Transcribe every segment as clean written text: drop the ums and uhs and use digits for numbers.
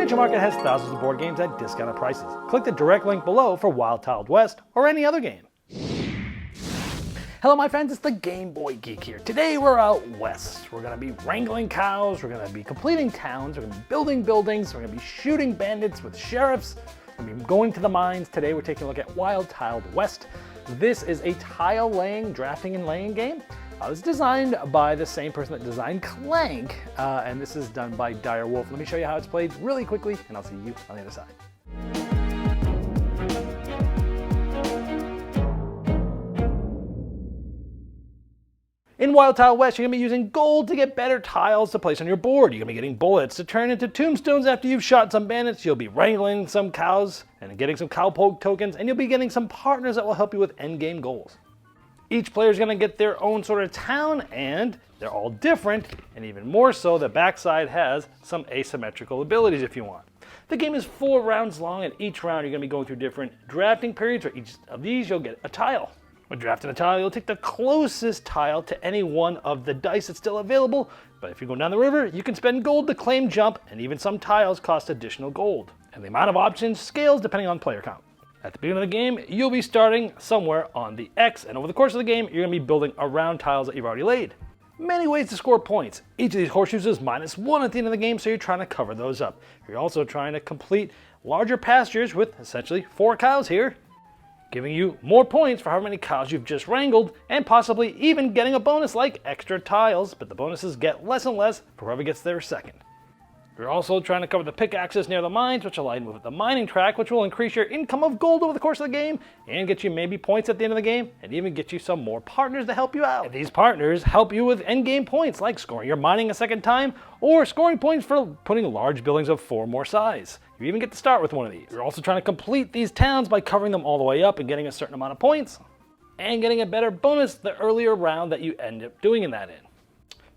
Adventure Market has thousands of board games at discounted prices. Click the direct link below for Wild Tiled West or any other game. Hello my friends, it's the Game Boy Geek here. Today we're out west. We're gonna be wrangling cows, we're gonna be completing towns, we're gonna be building buildings, we're gonna be shooting bandits with sheriffs, we're gonna be going to the mines. Today we're taking a look at Wild Tiled West. This is a tile laying, drafting and laying game. It was designed by the same person that designed Clank, and this is done by Dire Wolf. Let me show you how it's played really quickly, and I'll see you on the other side. In Wild Tiled West, you're going to be using gold to get better tiles to place on your board. You're going to be getting bullets to turn into tombstones after you've shot some bandits. You'll be wrangling some cows and getting some cowpoke tokens, and you'll be getting some partners that will help you with endgame goals. Each player is going to get their own sort of town, and they're all different, and even more so, the backside has some asymmetrical abilities if you want. The game is 4 rounds long, and each round you're going to be going through different drafting periods. For each of these, you'll get a tile. When drafting a tile, you'll take the closest tile to any one of the dice that's still available, but if you're going down the river, you can spend gold to claim jump, and even some tiles cost additional gold. And the amount of options scales depending on player count. At the beginning of the game, you'll be starting somewhere on the X, and over the course of the game, you're going to be building around tiles that you've already laid. Many ways to score points. Each of these horseshoes is -1 at the end of the game, so you're trying to cover those up. You're also trying to complete larger pastures with essentially 4 cows here, giving you more points for how many cows you've just wrangled, and possibly even getting a bonus like extra tiles, but the bonuses get less and less for whoever gets there second. You're also trying to cover the pickaxes near the mines, which align with the mining track, which will increase your income of gold over the course of the game, and get you maybe points at the end of the game, and even get you some more partners to help you out. And these partners help you with endgame points, like scoring your mining a second time, or scoring points for putting large buildings of 4 more size. You even get to start with one of these. You're also trying to complete these towns by covering them all the way up and getting a certain amount of points, and getting a better bonus the earlier round that you end up doing in that in.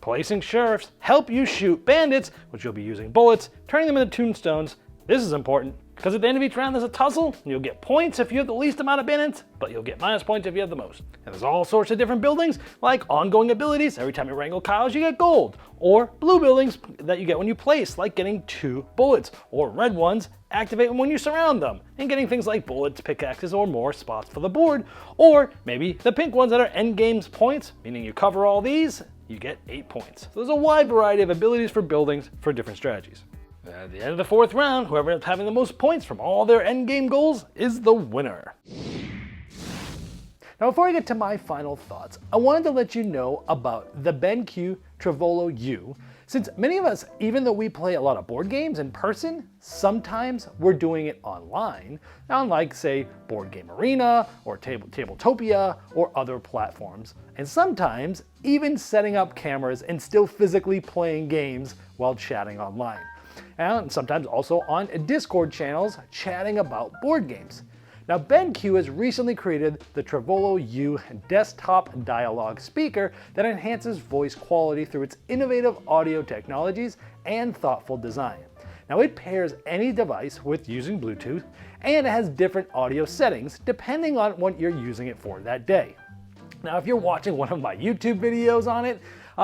Placing sheriffs help you shoot bandits, which you'll be using bullets, turning them into tombstones. This is important, because at the end of each round there's a tussle. You'll get points if you have the least amount of bandits, but you'll get minus points if you have the most. And there's all sorts of different buildings, like ongoing abilities. Every time you wrangle cows, you get gold. Or blue buildings that you get when you place, like getting 2 bullets. Or red ones activate when you surround them, and getting things like bullets, pickaxes, or more spots for the board. Or maybe the pink ones that are endgame's points, meaning you cover all these, you get 8 points. So there's a wide variety of abilities for buildings for different strategies. At the end of the 4th round, whoever ends up having the most points from all their endgame goals is the winner. Now before I get to my final thoughts, I wanted to let you know about the BenQ treVolo U. Since many of us, even though we play a lot of board games in person, sometimes we're doing it online, on like say Board Game Arena or Tabletopia or other platforms, and sometimes even setting up cameras and still physically playing games while chatting online. And sometimes also on Discord channels chatting about board games. Now BenQ has recently created the treVolo U desktop dialogue speaker that enhances voice quality through its innovative audio technologies and thoughtful design. Now it pairs any device with using Bluetooth, and it has different audio settings depending on what you're using it for that day. Now if you're watching one of my YouTube videos on it,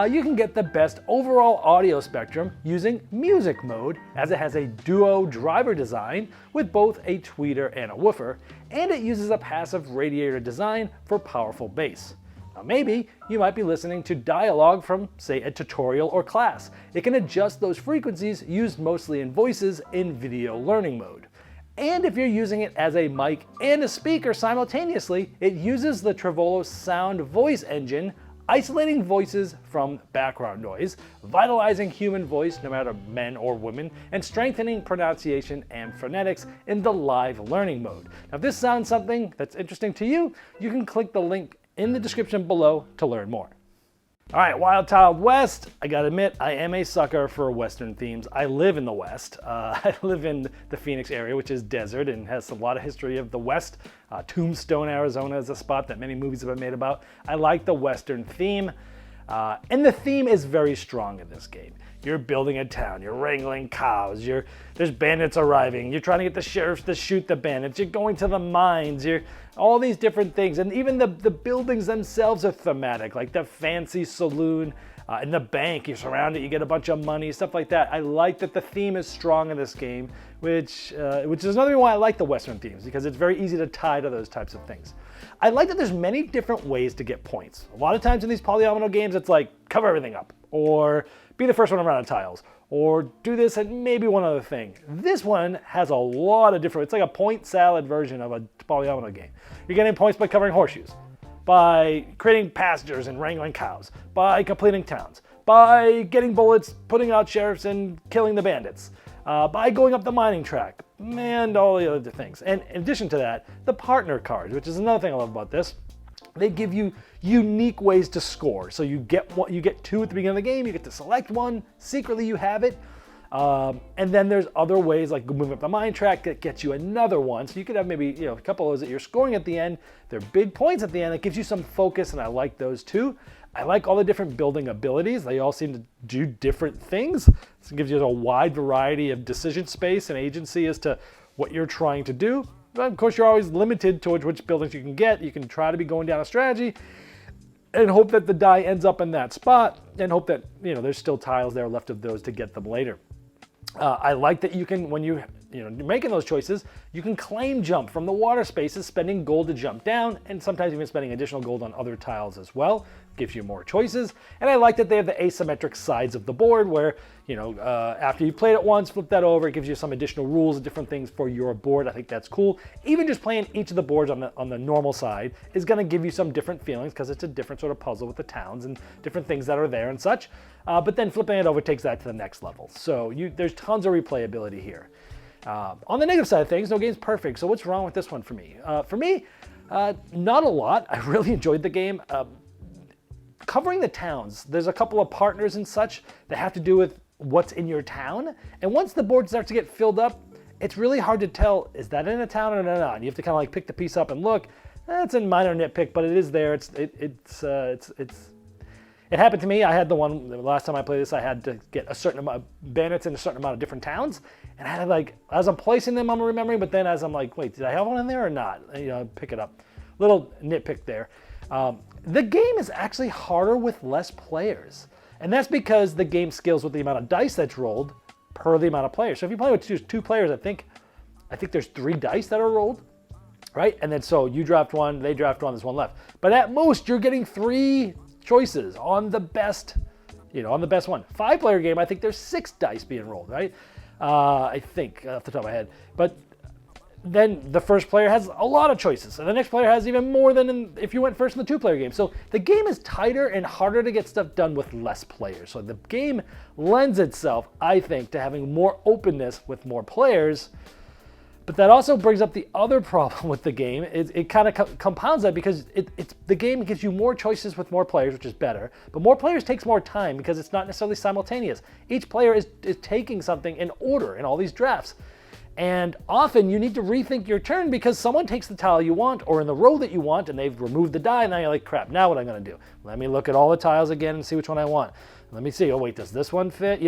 you can get the best overall audio spectrum using music mode, as it has a duo driver design with both a tweeter and a woofer, and it uses a passive radiator design for powerful bass. Now maybe you might be listening to dialogue from, say, a tutorial or class. It can adjust those frequencies used mostly in voices in video learning mode. And if you're using it as a mic and a speaker simultaneously, it uses the treVolo sound voice engine, isolating voices from background noise, vitalizing human voice no matter men or women, and strengthening pronunciation and phonetics in the live learning mode. Now if this sounds something that's interesting to you, you can click the link in the description below to learn more. All right, Wild Tiled West. I gotta admit, I am a sucker for Western themes. I live in the West. I live in the Phoenix area, which is desert and has a lot of history of the West. Tombstone, Arizona is a spot that many movies have been made about. I like the Western theme, and the theme is very strong in this game. You're building a town, you're wrangling cows, there's bandits arriving, you're trying to get the sheriffs to shoot the bandits, you're going to the mines, all these different things. And even the buildings themselves are thematic, like the fancy saloon In the bank, you surround it, you get a bunch of money, stuff like that. I like that the theme is strong in this game, which is another reason why I like the Western themes, because it's very easy to tie to those types of things. I like that there's many different ways to get points. A lot of times in these polyomino games, it's like cover everything up, or be the first one to run out of tiles, or do this and maybe one other thing. This one has a lot of different, it's like a point salad version of a polyomino game. You're getting points by covering horseshoes, by creating pastures and wrangling cows, by completing towns, by getting bullets, putting out sheriffs and killing the bandits, by going up the mining track, and all the other things. And in addition to that, the partner cards, which is another thing I love about this. They give you unique ways to score. So you get two at the beginning of the game, you get to select one, secretly you have it. And then there's other ways like moving up the mine track that gets you another one. So you could have maybe a couple of those that you're scoring at the end. They're big points at the end. That gives you some focus, and I like those too. I like all the different building abilities. They all seem to do different things. This gives you a wide variety of decision space and agency as to what you're trying to do. But of course, you're always limited to which buildings you can get. You can try to be going down a strategy and hope that the die ends up in that spot, and hope that there's still tiles there left of those to get them later. I like that you can, when you're making those choices, you can claim jump from the water spaces, spending gold to jump down, and sometimes even spending additional gold on other tiles as well. Gives you more choices. And I like that they have the asymmetric sides of the board where, after you played it once, flip that over, it gives you some additional rules and different things for your board. I think that's cool. Even just playing each of the boards on the normal side is going to give you some different feelings, because it's a different sort of puzzle with the towns and different things that are there and such. But then flipping it over takes that to the next level. So there's tons of replayability here. On the negative side of things, no game's perfect. So what's wrong with this one for me? Not a lot. I really enjoyed the game. Covering the towns, there's a couple of partners and such that have to do with what's in your town. And once the board starts to get filled up, it's really hard to tell, is that in a town or not? And you have to kind of like pick the piece up and look. It's a minor nitpick, but it is there. It happened to me. I had the last time I played this, I had to get a certain amount of bandits in a certain amount of different towns. And I had as I'm placing them, I'm remembering, but then as I'm like, wait, did I have one in there or not? Pick it up. Little nitpick there. The game is actually harder with less players. And that's because the game scales with the amount of dice that's rolled per the amount of players. So if you play with just two players, I think there's 3 dice that are rolled, right? And then so you draft one, they draft one, there's one left. But at most, you're getting 3 choices on the best, on the best one. 5-player game, I think there's 6 dice being rolled, right? I think off the top of my head. But then the first player has a lot of choices, and the next player has even more than if you went first in the 2-player game. So the game is tighter and harder to get stuff done with less players. So the game lends itself, I think, to having more openness with more players. But that also brings up the other problem with the game. It kind of compounds that, because the game gives you more choices with more players, which is better. But more players takes more time because it's not necessarily simultaneous. Each player is taking something in order in all these drafts. And often you need to rethink your turn because someone takes the tile you want or in the row that you want, and they've removed the die, and now you're like, crap, now what am I going to do? Let me look at all the tiles again and see which one I want. Let me see, oh wait, does this one fit?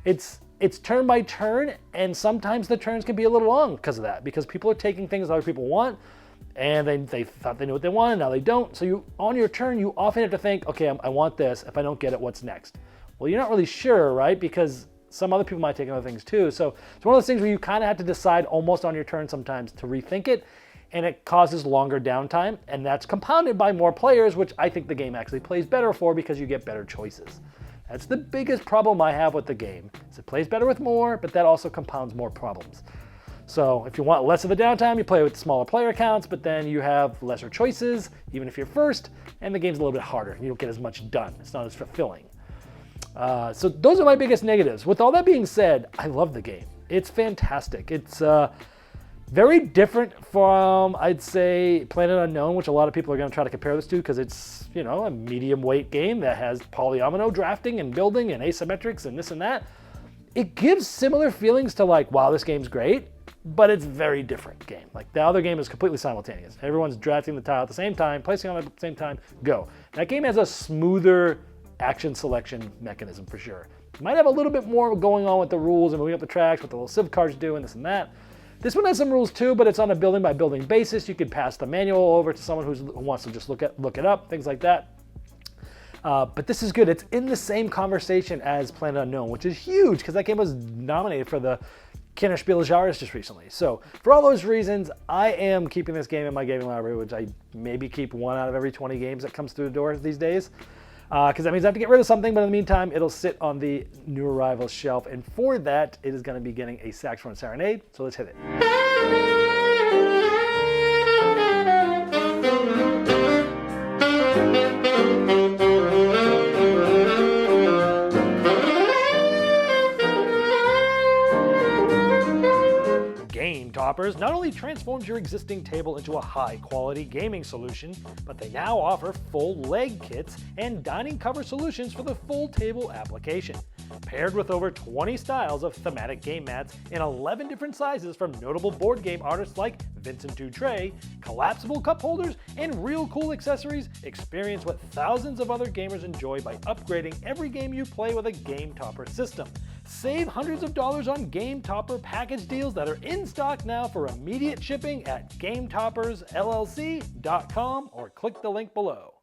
It's turn by turn, and sometimes the turns can be a little long because of that, because people are taking things other people want, and they thought they knew what they wanted, now they don't. So on your turn, you often have to think, okay, I want this. If I don't get it, what's next? Well, you're not really sure, right? Because some other people might take other things too. So it's one of those things where you kind of have to decide almost on your turn sometimes to rethink it, and it causes longer downtime, and that's compounded by more players, which I think the game actually plays better for because you get better choices. That's the biggest problem I have with the game, is it plays better with more, but that also compounds more problems. So if you want less of the downtime, you play with smaller player counts, but then you have lesser choices, even if you're first, and the game's a little bit harder. You don't get as much done. It's not as fulfilling. So those are my biggest negatives. With all that being said, I love the game. It's fantastic. It's very different from, I'd say, Planet Unknown, which a lot of people are going to try to compare this to because it's, a medium weight game that has polyomino drafting and building and asymmetrics and this and that. It gives similar feelings to wow, this game's great, but it's a very different game. The other game is completely simultaneous. Everyone's drafting the tile at the same time, placing on it at the same time, go. That game has a smoother action selection mechanism for sure. You might have a little bit more going on with the rules and moving up the tracks, what the little civ cards do and this and that. This one has some rules too, but it's on a building by building basis. You could pass the manual over to someone who wants to just look it up, things like that. But this is good. It's in the same conversation as Planet Unknown, which is huge because that game was nominated for the Kinderspiel des Jahres just recently. So for all those reasons, I am keeping this game in my gaming library, which I maybe keep 1 out of every 20 games that comes through the door these days. Because that means I have to get rid of something, but in the meantime, it'll sit on the new arrival shelf. And for that, it is going to be getting a saxophone serenade. So let's hit it. Game Toppers not only transforms your existing table into a high-quality gaming solution, but they now offer full leg kits and dining cover solutions for the full table application. Paired with over 20 styles of thematic game mats in 11 different sizes from notable board game artists like Vincent Dutray, collapsible cup holders, and real cool accessories, experience what thousands of other gamers enjoy by upgrading every game you play with a Game Topper system. Save hundreds of dollars on Game Topper package deals that are in stock now for immediate shipping at GameToppersLLC.com or click the link below.